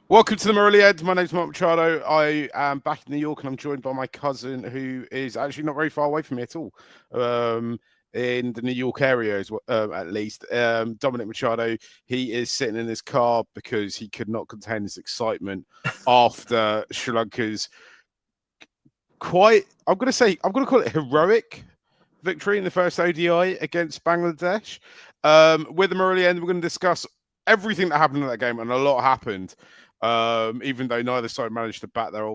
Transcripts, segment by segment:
Welcome to the Murali End. My name's Mark Machado. I am back in New York and I'm joined by my cousin who is actually not very far away from me at all. In the New York area, at least. Dominic Machado, he is sitting in his car because he could not contain his excitement after Sri Lanka's I'm going to call it heroic victory in the first ODI against Bangladesh. With the Murali End, we're going to discuss everything that happened in that game, and a lot happened. Even though neither side managed to bat their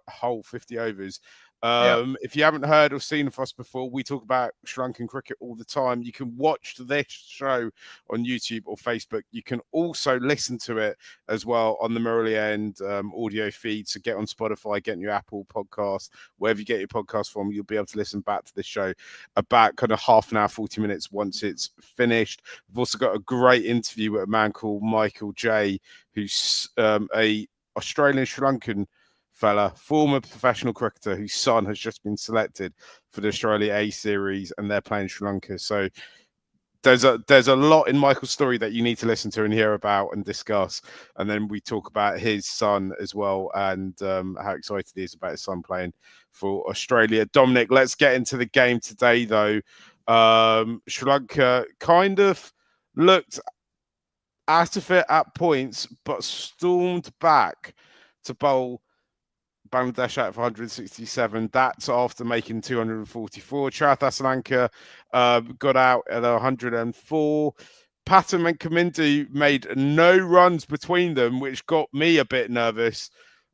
whole 50 overs. Yeah. If you haven't heard or seen of us before, we talk about Sri Lankan cricket all the time. You can watch this show on YouTube or Facebook. You can also listen to it as well on the Murali End audio feed. So get on Spotify, get in your Apple podcast, wherever you get your podcast from. You'll be able to listen back to this show about kind of half an hour, 40 minutes once it's finished. We've also got a great interview with a man called Michael J, who's a Australian Sri Lankan fella, former professional cricketer whose son has just been selected for the Australia A series, and they're playing Sri Lanka. So there's a lot in Michael's story that you need to listen to and hear about and discuss. And then we talk about his son as well and how excited he is about his son playing for Australia. Dominic, let's get into the game today, though. Sri Lanka kind of looked out of it at points, but stormed back to bowl Bangladesh out of 167. That's after making 244. Asalanka got out at 104. Patam and Kamindu made no runs between them, which got me a bit nervous.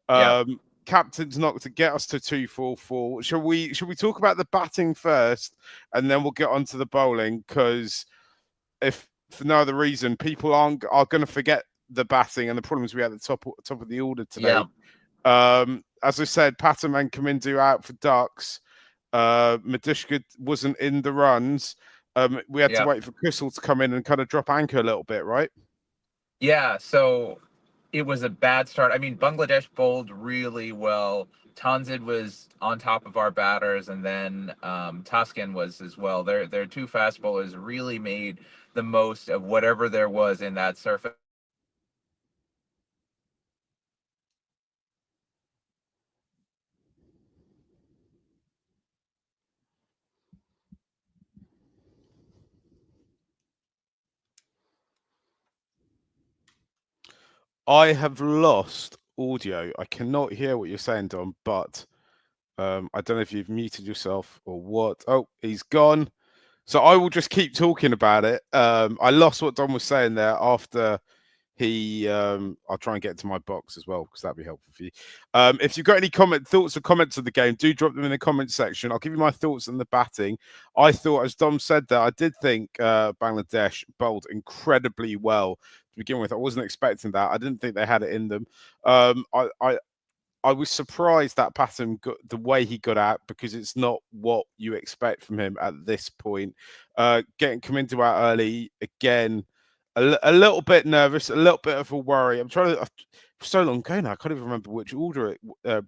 Captain's knock to get us to 244. Shall we talk about the batting first, and then we'll get on to the bowling? Because if for no other reason, people are going to forget the batting and the problems we had at the top of the order today. As I said, Patam and Kamindu out for ducks. Madishka wasn't in the runs. We had to wait for Crystal to come in and kind of drop anchor a little bit, right? Yeah, so it was a bad start. I mean, Bangladesh bowled really well. Tanzid was on top of our batters, and then Taskin was as well. Their two fast bowlers really made the most of whatever there was in that surface. I have lost audio. I cannot hear what you're saying, Dom, but I don't know if you've muted yourself or what. Oh, he's gone. So I will just keep talking about it. I lost what Dom was saying there after I'll try and get to my box as well because that'd be helpful for you. If you've got any thoughts or comments of the game, do drop them in the comment section. I'll give you my thoughts on the batting. I thought, as Dom said there, I did think Bangladesh bowled incredibly well to begin with. I wasn't expecting that. I didn't think they had it in them. I was surprised that Patton got the way he got out because it's not what you expect from him at this point. Getting Kamindu out early again, a little bit nervous, a little bit of a worry. I'm trying to so long ago now. I can't even remember which order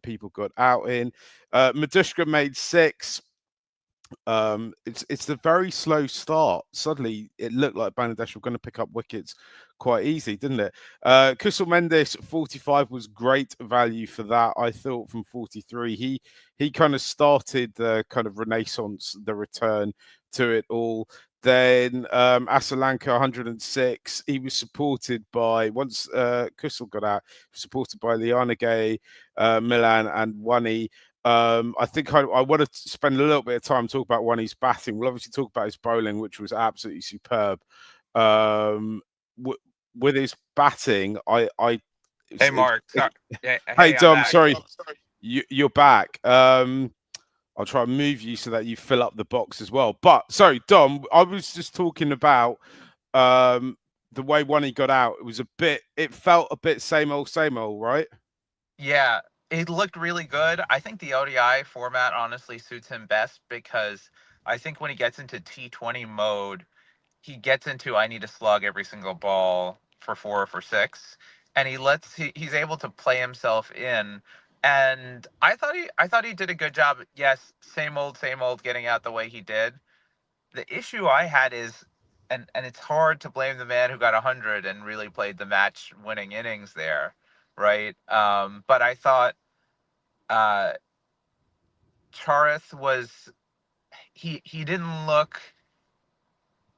people got out in. Madushka made 6. It's the very slow start. Suddenly, it looked like Bangladesh were going to pick up wickets quite easy, didn't it? Kusal Mendes 45 was great value for that. I thought from 43, he kind of started the kind of renaissance, the return to it all. Then Asalanka 106. He was supported by once Kusal got out, supported by Lianage, Milan, and Wani. I think I want to spend a little bit of time talking about Wani's batting. We'll obviously talk about his bowling, which was absolutely superb. With his batting, Hey, Mark. Hey, Dom, Back. sorry, you're back. I'll try and move you so that you fill up the box as well. But sorry, Dom, I was just talking about the way Wani got out. It felt a bit same old, right? Yeah, it looked really good. I think the ODI format honestly suits him best because I think when he gets into T20 mode, he gets into I need to slug every single ball for 4 or for 6, and he's able to play himself in. And I thought he did a good job. Yes, same old getting out the way he did. The issue I had is, and it's hard to blame the man who got 100 and really played the match winning innings there. right? But I thought uh, Charith was he didn't look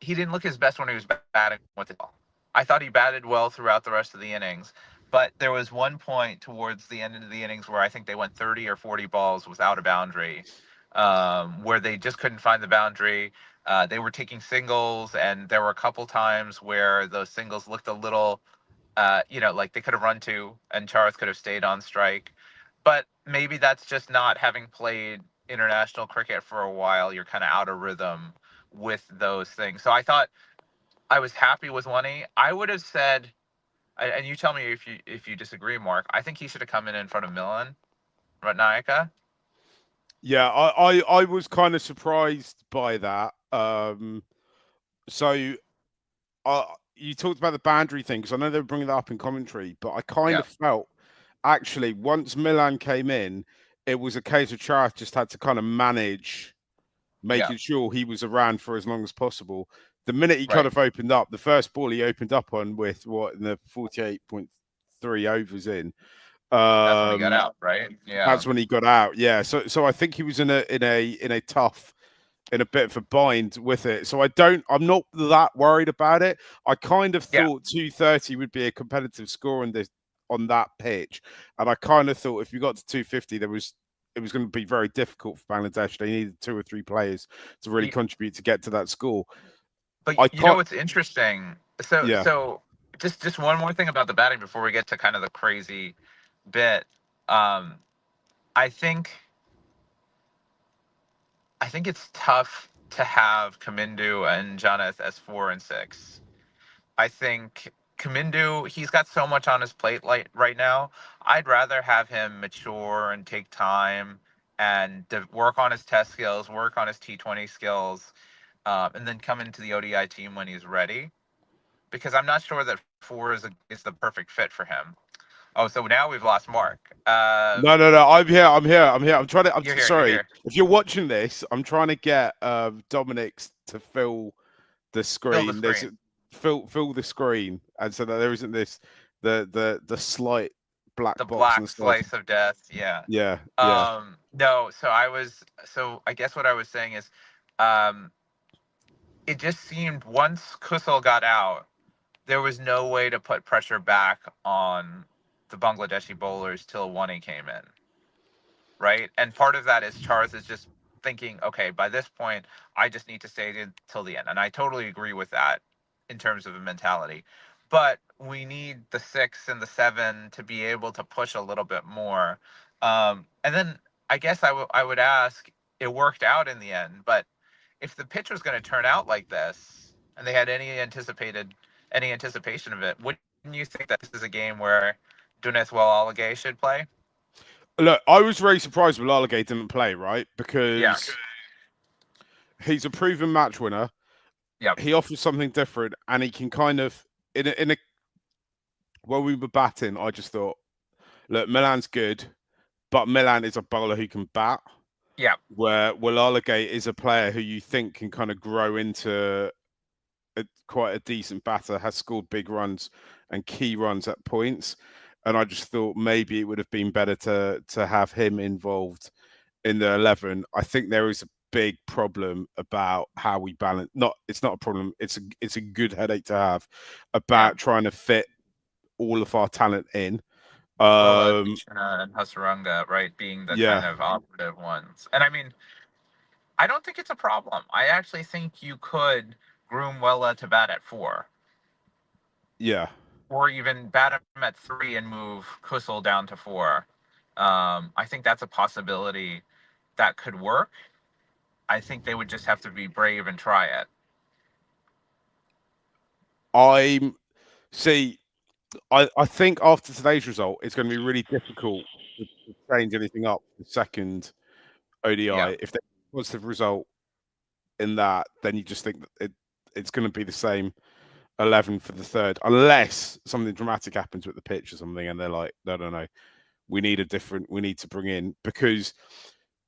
his best when he was batting with the ball. I thought he batted well throughout the rest of the innings, but there was one point towards the end of the innings where I think they went 30 or 40 balls without a boundary, where they just couldn't find the boundary. They were taking singles, and there were a couple times where those singles looked a little, like they could have run two, and Charles could have stayed on strike. But maybe that's just not having played international cricket for a while. You're kind of out of rhythm with those things. So I thought I was happy with Lunny. I would have said, and you tell me if you disagree, Mark. I think he should have come in front of Milan Ratnayaka. Yeah, I was kind of surprised by that. So you talked about the boundary thing, because I know they were bringing that up in commentary, but I kind Yeah, of felt actually once Milan came in, it was a case of Charles just had to kind of manage yeah, making sure he was around for as long as possible. The minute he kind right. of opened up, the first ball he opened up on with what in the 48.3 overs in, That's when he got out, right? Yeah, that's when he got out. Yeah, so I think he was in a tough, in a bit of a bind with it. So I'm not that worried about it. I kind of yeah. thought 230 would be a competitive score on that pitch, and I kind of thought if you got to 250, it was going to be very difficult for Bangladesh. They needed two or three players to really contribute to get to that score. But I you know can't. what's interesting? So Yeah. so just one more thing about the batting before we get to kind of the crazy bit. Um, I think I think it's tough to have Kamindu and Janeth as 4 and 6. I think Kamindu, he's got so much on his plate right now. I'd rather have him mature and take time and work on his test skills, work on his T20 skills, and then come into the ODI team when he's ready. Because I'm not sure that four is the perfect fit for him. Oh, so now we've lost Mark. No. I'm here. I'm trying to. You're here. You're Sorry. here. If you're watching this, I'm trying to get Dominic's to fill the Fill the screen. There's screen. fill the screen, and so that there isn't this the slight black The box on black the side. slice of death. Yeah. Yeah. No. So I guess what I was saying is, um, it just seemed once Kusal got out, there was no way to put pressure back on the Bangladeshi bowlers till Wani came in, right? And part of that is Charles is just thinking, okay, by this point, I just need to stay till the end. And I totally agree with that in terms of a mentality. But we need the 6 and the 7 to be able to push a little bit more. And then I guess I would ask, it worked out in the end, but if the pitch was going to turn out like this and they had any anticipation of it, wouldn't you think that this is a game where Duneth Alagay should play? Look, I was very surprised Malala didn't play, right? Yeah. Because he's a proven match winner. Yep. He offers something different, and he can kind of in a when we were batting, I just thought, look, Milan's good, but Milan is a bowler who can bat. Yeah. Where Walalagate is a player who you think can kind of grow into quite a decent batter, has scored big runs and key runs at points. And I just thought maybe it would have been better to have him involved in the 11. I think there is a big problem about how we balance. It's not a problem. It's a good headache to have Yeah. about trying to fit all of our talent in. Well, Krishna and Hasaranga, right, being the kind Yeah, of operative ones. And I mean, I don't think it's a problem. I actually think you could groom Wella to bat at 4, yeah. or even bat him at 3 and move Kusel down to 4. I think that's a possibility that could work. I think they would just have to be brave and try it. I'm see. I think after today's result, it's going to be really difficult to change anything up the second Yeah. ODI. If there's a positive result in that, then you just think that it's going to be the same 11 for the third, unless something dramatic happens with the pitch or something, and they're like, no, we need to bring in, because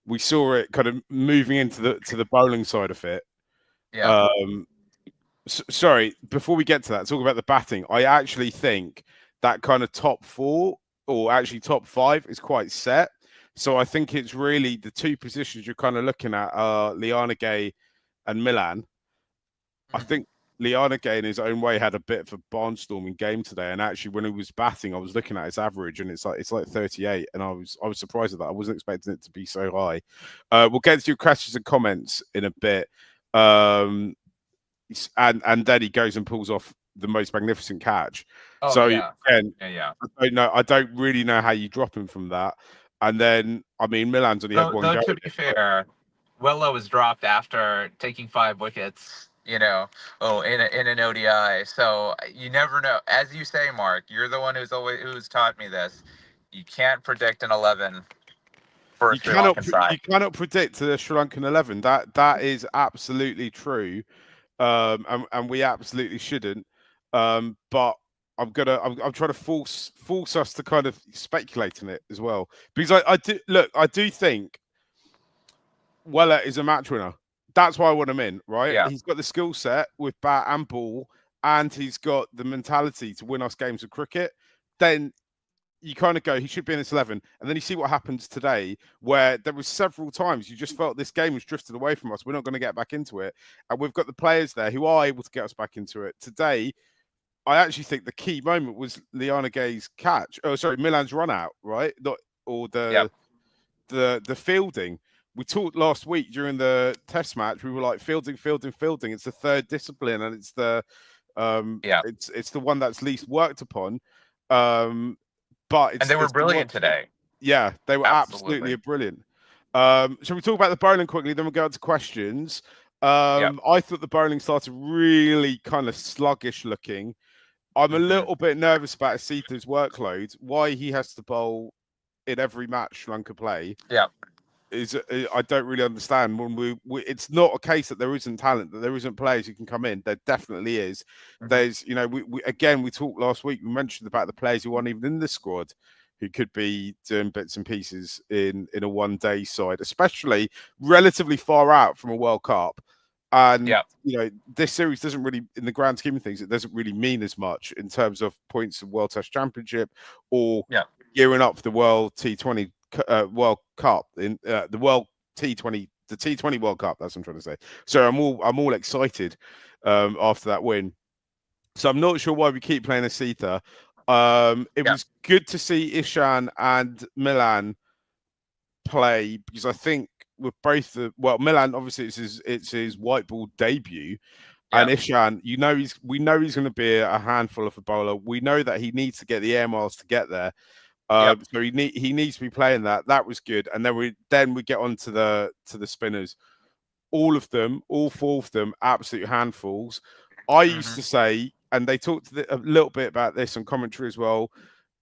we saw it kind of moving into the bowling side of it. Yeah. Sorry, before we get to that, talk about the batting. I actually think that kind of top four or actually top 5 is quite set. So I think it's really the two positions you're kind of looking at are Liana Gay and Milan. I think Liana Gay in his own way had a bit of a barnstorming game today, and actually when he was batting, I was looking at his average, and it's like 38, and I was surprised at that. I wasn't expecting it to be so high. We'll get to your questions and comments in a bit, and then he goes and pulls off the most magnificent catch. Oh So yeah, again, yeah. I don't really know how you drop him from that. And then I mean, Milan's only had one Though go. to be fair, Willow was dropped after taking 5 wickets. In an ODI. So you never know. As you say, Mark, you're the one who's taught me this. You can't predict an 11 for a Sri Lankan side. You cannot predict the Sri Lankan 11. That is absolutely true, and we absolutely shouldn't. But I'm trying to force us to kind of speculate on it as well, because I do think Weller is a match winner. That's why I want him in, right? Yeah. He's got the skill set with bat and ball, and he's got the mentality to win us games of cricket. Then you kind of go, he should be in this 11. And then you see what happens today, where there was several times you just felt this game was drifted away from us. We're not going to get back into it. And we've got the players there who are able to get us back into it. Today, I actually think the key moment was Liana Gay's catch. Oh, sorry, Milan's run out, right? Or the fielding. We talked last week during the test match. We were like fielding. It's the third discipline, and it's the it's the one that's least worked upon. But and they were brilliant today. Yeah, they were absolutely brilliant. Shall we talk about the bowling quickly? Then we'll go on to questions. I thought the bowling started really kind of sluggish looking. I'm a little bit nervous about Asitha's workload. Why he has to bowl in every match Sri Lanka play. Yeah. I don't really understand. When it's not a case that there isn't talent, that there isn't players who can come in. There definitely is. There's, we talked last week. We mentioned about the players who aren't even in the squad, who could be doing bits and pieces in a one-day side, especially relatively far out from a World Cup. And this series doesn't really, in the grand scheme of things, it doesn't really mean as much in terms of points of World Test Championship or gearing up for the World T20. World Cup in the World T20, the T20 World Cup. That's what I'm trying to say. So I'm all excited after that win. So I'm not sure why we keep playing Asitha. It was good to see Ishan and Milan play, because I think with both Milan obviously it's his white ball debut. And Ishan, we know he's going to be a handful of a bowler. We know that he needs to get the air miles to get there. So he needs to be playing that. That was good. And then we get on to the spinners. All 4 of them, absolute handfuls. I used to say, and they talked a little bit about this on commentary as well.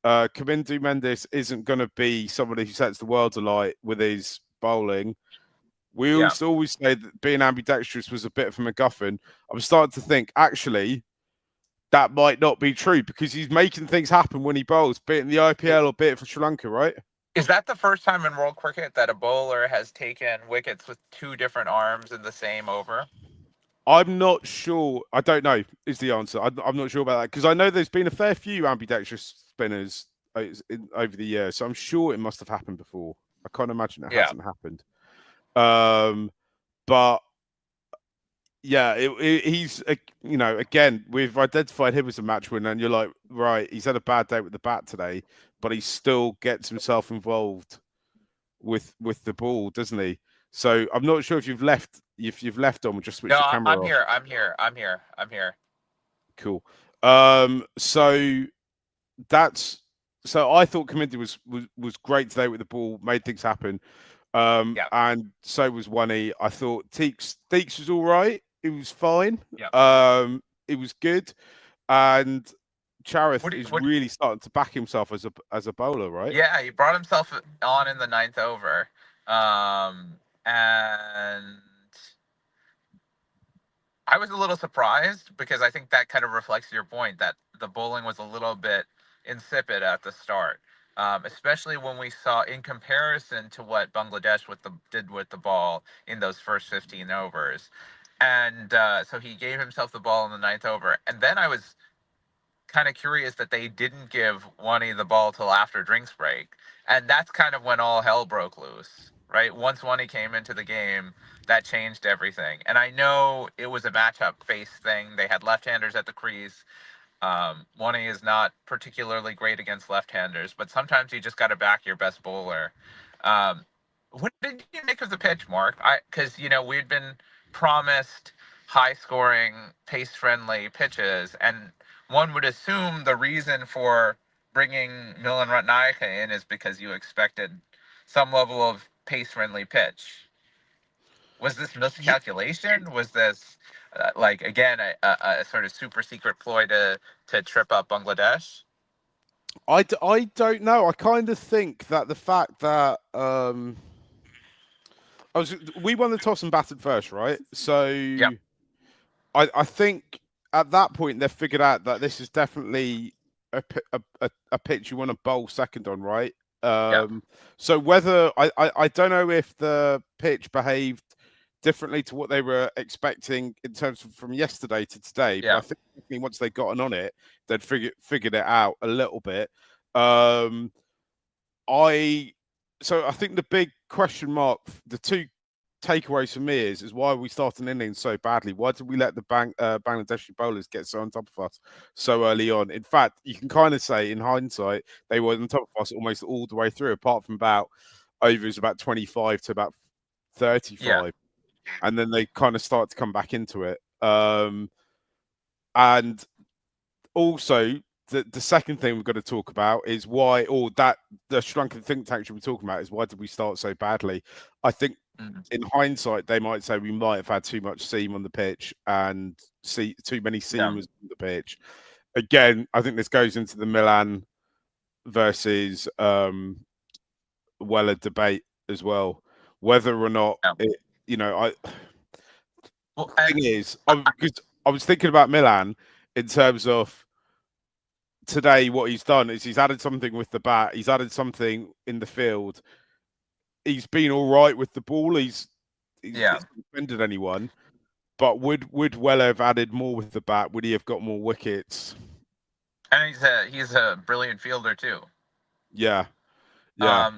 Kamindu Mendes isn't going to be somebody who sets the world alight with his bowling. We used to always say that being ambidextrous was a bit of a MacGuffin. I'm starting to think, actually, that might not be true, because he's making things happen when he bowls, be it in the IPL or be it for Sri Lanka, right? Is that the first time in world cricket that a bowler has taken wickets with 2 different arms in the same over? I'm not sure. I don't know is the answer. I'm not sure about that, because I know there's been a fair few ambidextrous spinners over the years, so I'm sure it must have happened before. I can't imagine it hasn't happened. But yeah, he's again, we've identified him as a match winner, and you're like, right, he's had a bad day with the bat today, but he still gets himself involved with the ball, doesn't he? So I'm not sure if you've left on, we'll just switch the camera off. I'm here. Cool. So I thought Kamindu was great today with the ball, made things happen. And so was Wani. I thought Teeks was all right. It was fine. It was good. And Charith is really starting to back himself as a bowler, right? Yeah, he brought himself on in the 9th over. And I was a little surprised, because I think that kind of reflects your point that the bowling was a little bit insipid at the start. Especially when we saw, in comparison to what Bangladesh did with the ball in those first 15 overs. And so he gave himself the ball in the 9th over. And then I was kind of curious that they didn't give Wani the ball till after drinks break. And that's kind of when all hell broke loose, right? Once Wani came into the game, that changed everything. And I know it was a matchup face thing. They had left-handers at the crease. Wani is not particularly great against left-handers, but sometimes you just got to back your best bowler. Um, what did you make of the pitch, Mark? Because we'd been promised high-scoring, pace-friendly pitches, and one would assume the reason for bringing Milan Ratnaika in is because you expected some level of pace-friendly pitch. Was this miscalculation? Was this like again a sort of super secret ploy to trip up Bangladesh? I don't know. I kind of think that the fact that we won the toss and batted first, right? So Yep. I think at that point they've figured out that this is definitely a pitch you want to bowl second on, right? Yep. So whether I don't know if the pitch behaved differently to what they were expecting in terms of from yesterday to today, but I Yep. think definitely once they gotten on it, they'd figured it out a little bit. Um, I I think the big question mark, the two takeaways for me is why are we starting innings so badly? Why did we let the Bangladeshi bowlers get so on top of us so early on? In fact, you can kind of say in hindsight they were on top of us almost all the way through, apart from about overs about 25 to about Yeah. 35, and then they kind of start to come back into it. And also the second thing we've got to talk about is why, or that the Sri Lankan think tank should be talking about is why did we start so badly? I think in hindsight they might say we might have had too much seam on the pitch and too many Yeah. seamers on the pitch. Again, I think this goes into the Milan versus Weller debate as well, whether or not Yeah. it, I Well, the thing is, because I was thinking about Milan in terms of today, what he's done is he's added something with the bat. He's added something in the field. He's been all right with the ball. He's yeah. defended anyone. But would Weller have added more with the bat? Would he have got more wickets? And he's a brilliant fielder too. Yeah, yeah.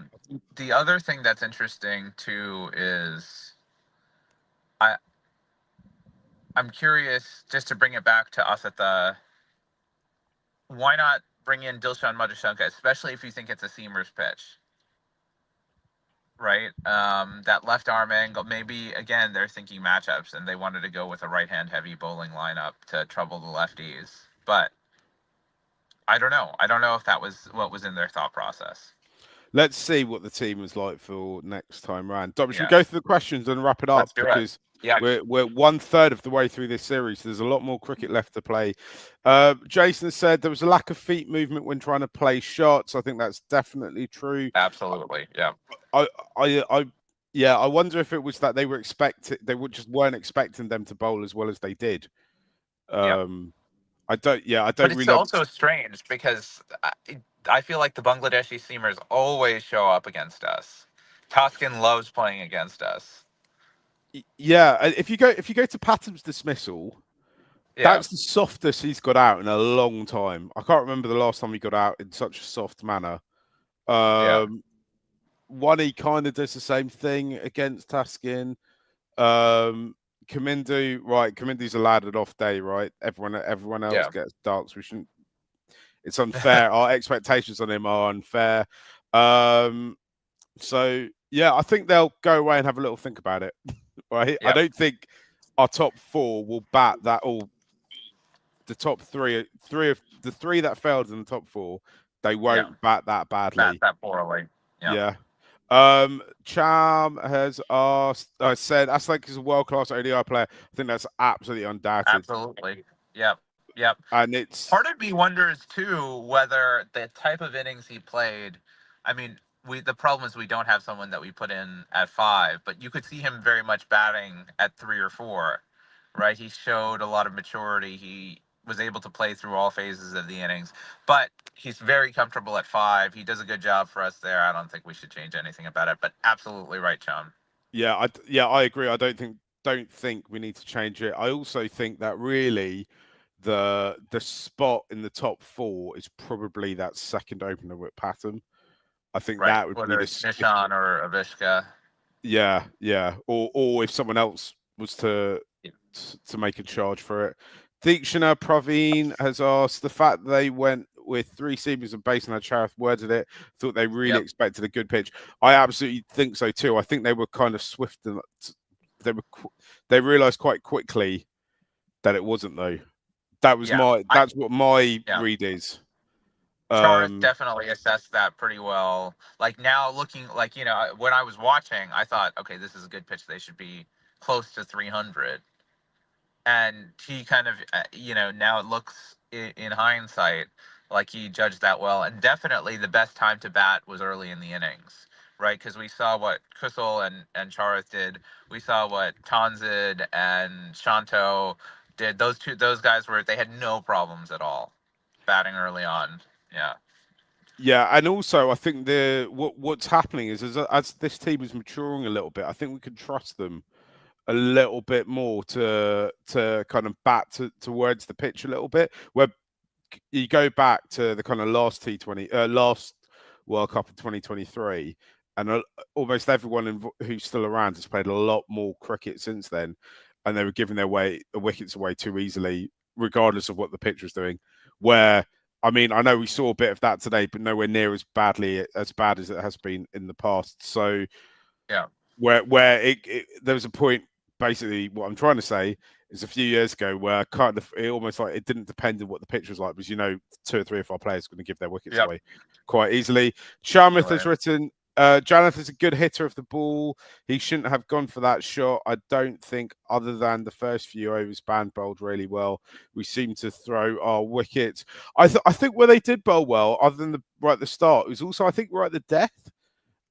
The other thing that's interesting too is I I'm curious just to bring it back to us at the why not bring in Dilshan Madhushanka, especially if you think it's a seamer's pitch, right? That left arm angle. Maybe again they're thinking matchups and they wanted to go with a right hand heavy bowling lineup to trouble the lefties, but I don't know. I don't know if that was what was in their thought process. Let's see what the team was like for next time round. Dom, should we Yeah, go through the questions and wrap it up? let's do it. Because Yeah, we're 1/3 of the way through this series. So there's a lot more cricket left to play. Jason said there was a lack of feet movement when trying to play shots. I think that's definitely true. absolutely. Yeah, I, yeah, I wonder if it was that they just weren't expecting them to bowl as well as they did. yeah. I But don't it's really also strange because I feel like the Bangladeshi seamers always show up against us. Toscan loves playing against us. yeah, if you go to Patton's dismissal, Yeah, that's the softest he's got out in a long time. I can't remember the last time he got out in such a soft manner. yeah, One he kind of does the same thing against Taskin. Kamindu, right? Kamindu's a lad at off day, right? Everyone else yeah, gets darks. We shouldn't. It's unfair. Our expectations on him are unfair. So yeah, I think they'll go away and have a little think about it. Right? I yeah, don't think our top four will bat that all. The top three of the three that failed in the top four, they yeah. won't bat that Bat badly. that poorly. Yeah, Yeah. Cham has said Asalanka is a world class ODI player. I think that's absolutely undoubted. absolutely. Yep, yep. And it's Part of me wonders too whether the type of innings he played. I mean, the problem is we don't have someone that we put in at 5, but you could see him very much batting at 3 or 4, right? He showed a lot of maturity. He was able to play through all phases of the innings, but he's very comfortable at 5. He does a good job for us there. I don't think we should change anything about it. But absolutely right, Chum. I agree. I don't think we need to change it. I also think that really the spot in the top 4 is probably that second opener with Patton. I think Right. that would be Whether it's Nishan or Avishka. yeah, or if someone else was to make a charge for it. Deekshana Praveen has asked the fact they went with 3 seamers and based on how Charith worded it, thought they really Yep. expected a good pitch. I absolutely think so too. I think they were kind of swift and they realized quite quickly that it wasn't though. Yeah. That's what my Yeah. read is. Charith definitely assessed that pretty well. Like now looking like, when I was watching, I thought, okay, this is a good pitch. They should be close to 300. And he kind of, now it looks in hindsight like he judged that well. And definitely the best time to bat was early in the innings, right? Because we saw what Kusal and Charith did. We saw what Tanzid and Shanto did. Those guys they had no problems at all batting early on. Yeah. Yeah, and also I think what's happening is as this team is maturing a little bit, I think we can trust them a little bit more to kind of bat towards the pitch a little bit. Where you go back to the kind of last T20, last World Cup in 2023, and almost everyone who's still around has played a lot more cricket since then, and they were giving their wickets away too easily, regardless of what the pitch was doing. Where I mean, I know we saw a bit of that today, but nowhere near as bad as it has been in the past. So Yeah. where there was a point. Basically, what I'm trying to say is a few years ago where kind of it almost like it didn't depend on what the pitch was like, because 2 or 3 or 4 players are going to give their wickets away quite easily. Sharmuth has written, Janeth is a good hitter of the ball. He shouldn't have gone for that shot. I don't think, other than the first few overs, Band bowled really well. We seem to throw our wickets. I think where they did bowl well, other than right at the start, it was also, I think, right at the death.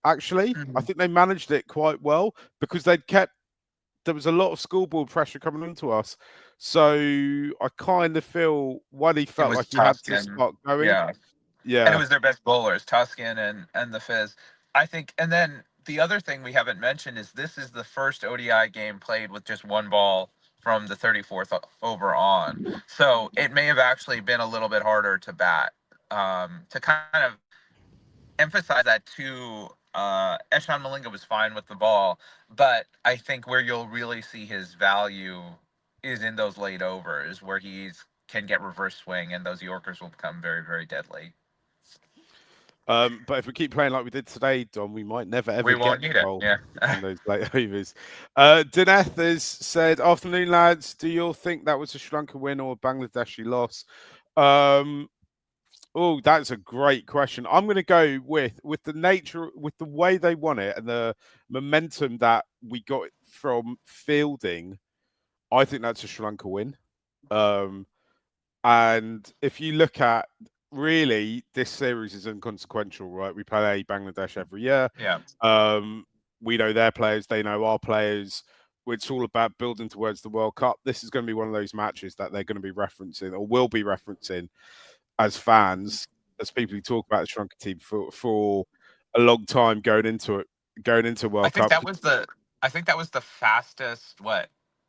Actually, I think they managed it quite well because there was a lot of schoolboard pressure coming into us. So I kind of feel he felt like he had to start going. Yeah. Yeah. And it was their best bowlers, Tuscan and the Fizz. I think, and then the other thing we haven't mentioned is this is the first ODI game played with just one ball from the 34th over on. So it may have actually been a little bit harder to bat. To kind of emphasize that too, Eshan Malinga was fine with the ball, but I think where you'll really see his value is in those late overs where can get reverse swing, and those Yorkers will become very, very deadly. But if we keep playing like we did today, Don, we might never ever get need it. Yeah. in those late overs. Dineth has said, "Afternoon, lads. Do you all think that was a Sri Lanka win or a Bangladeshi loss?" Oh, that's a great question. I'm going to go with the nature, with the way they won it, and the momentum that we got from fielding. I think that's a Sri Lanka win. And if you look at, really, this series is inconsequential, right? We play Bangladesh every year. Yeah. We know their players, they know our players. It's all about building towards the World Cup. This is going to be one of those matches that they're going to be referencing, or will be referencing, as fans, as people who talk about the Sri Lanka team for a long time going into World Cup. I think that was the fastest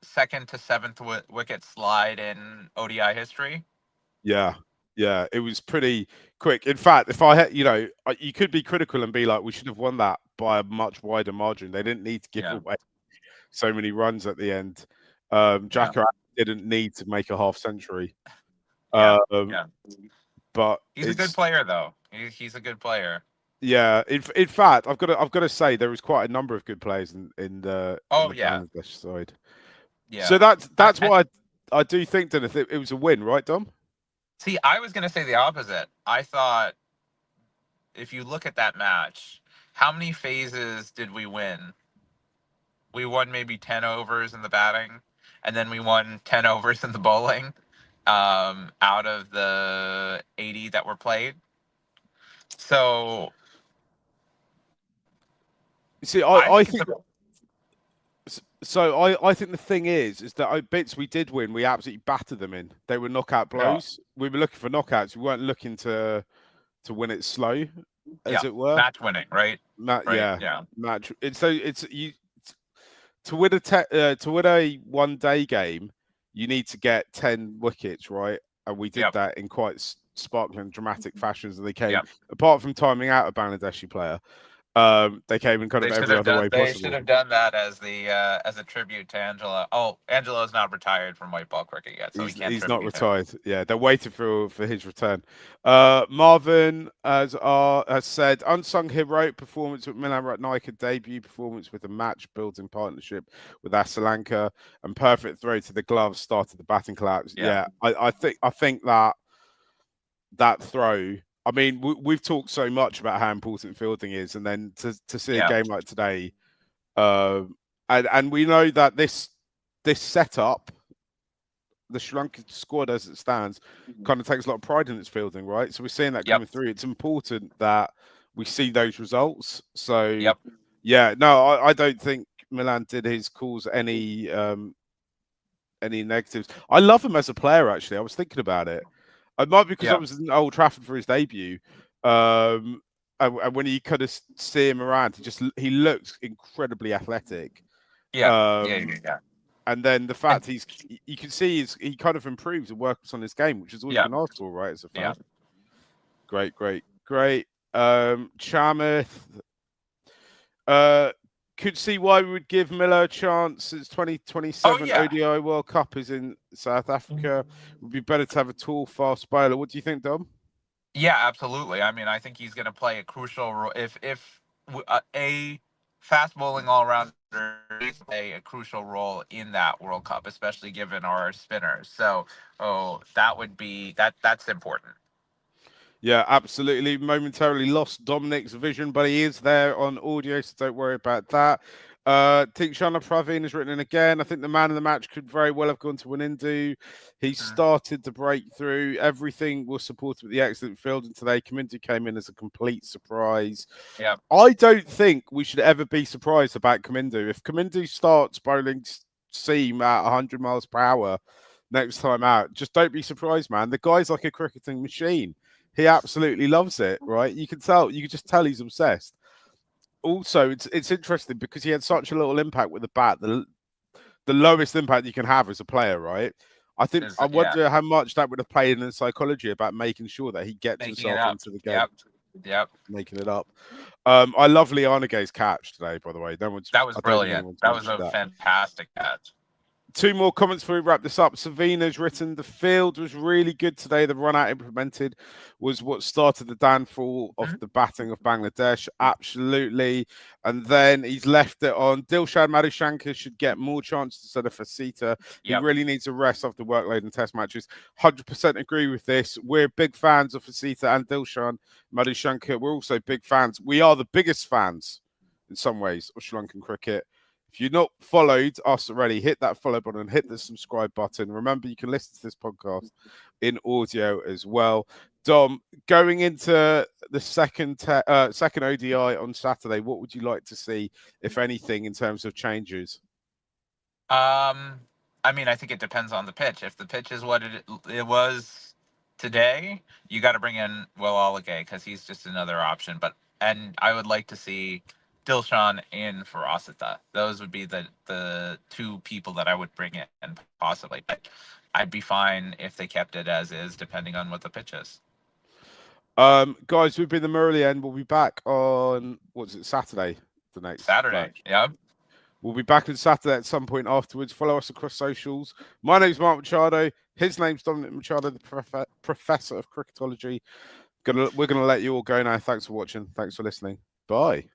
second to seventh wicket slide in ODI history. Yeah, it was pretty quick. In fact, if I had, you could be critical and be like, we should have won that by a much wider margin. They didn't need to give away so many runs at the end. Jacko didn't need to make a half century. But he's a good player, though. He's a good player. Yeah, in fact, I've got to say there was quite a number of good players in the Bangladesh side. Yeah. So that's why I do think that it was a win, right, Dom? See, I was going to say the opposite. I thought, if you look at that match, how many phases did we win? We won maybe 10 overs in the batting, and then we won 10 overs in the bowling, out of the 80 that were played. So, see, I think. So I think the thing is that bits we did win, we absolutely battered them in. They were knockout blows. Yeah. We were looking for knockouts. We weren't looking to win it slow, as it were. Match winning, right? Yeah. Match. To win a 1-day game, you need to get 10 wickets, right? And we did Yep. that in quite sparkling, dramatic fashions. And they came, Yep. apart from timing out a Bangladeshi player, they came in kind of every other way They should possible. have done that as a tribute to Angelo. Oh, Angelo's not retired from white ball cricket yet, so we can't He's not tribute him. retired. Yeah, they're waiting for his return. Marvin has said unsung heroic performance with Milan Ratnaika, debut performance with a match building partnership with Asalanka, and perfect throw to the gloves started the batting collapse. Yeah, I think that throw. I mean, we've talked so much about how important fielding is, and then to see a game like today, and we know that this setup, the Sri Lankan squad as it stands, kind of takes a lot of pride in its fielding, right? So we're seeing that coming through. It's important that we see those results. So yeah, no, I don't think Milan did his cause any negatives. I love him as a player. Actually, I was thinking about it. It might be because I was in Old Trafford for his debut. And when you kind of see him around, he looks incredibly athletic. And then the fact you can see he kind of improves and works on his game, which is all you can ask for, right? As a fan. Great. Chamath. Could see why we would give Miller a chance. It's 2027 ODI World Cup is in South Africa. It would be better to have a tall, fast bowler. What do you think, Dom? Yeah, absolutely. I mean, I think he's going to play a crucial role. If a fast bowling all rounder play a crucial role in that World Cup, especially given our spinners. So, that's important. Yeah, absolutely. Momentarily lost Dominic's vision, but he is there on audio, so don't worry about that. Tikshana Praveen has written in again. I think the man of the match could very well have gone to Wanindu. He started to break through. Everything was supported with the excellent fielding today. Kamindu came in as a complete surprise. Yeah. I don't think we should ever be surprised about Kamindu. If Kamindu starts bowling seam at 100 miles per hour next time out, just don't be surprised, man. The guy's like a cricketing machine. He absolutely loves it, right? You can just tell he's obsessed. Also, it's interesting because he had such a little impact with the bat, the lowest impact you can have as a player, right? I wonder how much that would have played in the psychology about making sure that he gets himself into the game. Yep. Making it up. I love Lianaga's catch today, by the way. That was brilliant. That was a fantastic catch. Two more comments before we wrap this up. Savina's written, the field was really good today. The run out implemented was what started the downfall of the batting of Bangladesh. Absolutely. And then he's left it on. Dilshan Madhushankar should get more chances instead of Fasita. He really needs a rest after workload and test matches. 100% agree with this. We're big fans of Fasita and Dilshan Madhushankar. We're also big fans. We are the biggest fans in some ways of Sri Lankan cricket. If you've not followed us already, hit that follow button, hit the subscribe button. Remember, you can listen to this podcast in audio as well. Dom, going into the second ODI on Saturday, what would you like to see, if anything, in terms of changes? I mean, I think it depends on the pitch. If the pitch is what it was today, you got to bring in Will Alagay because he's just another option. And I would like to see Dilshan in for Asita. Those would be the two people that I would bring in possibly. But I'd be fine if they kept it as is, depending on what the pitch is. Guys, we've been the Murali End. We'll be back on Saturday. The next Saturday. match. Yeah. We'll be back on Saturday at some point afterwards. Follow us across socials. My name's Mark Machado. His name's Dominic Machado, the professor of cricketology. We're gonna let you all go now. Thanks for watching. Thanks for listening. Bye.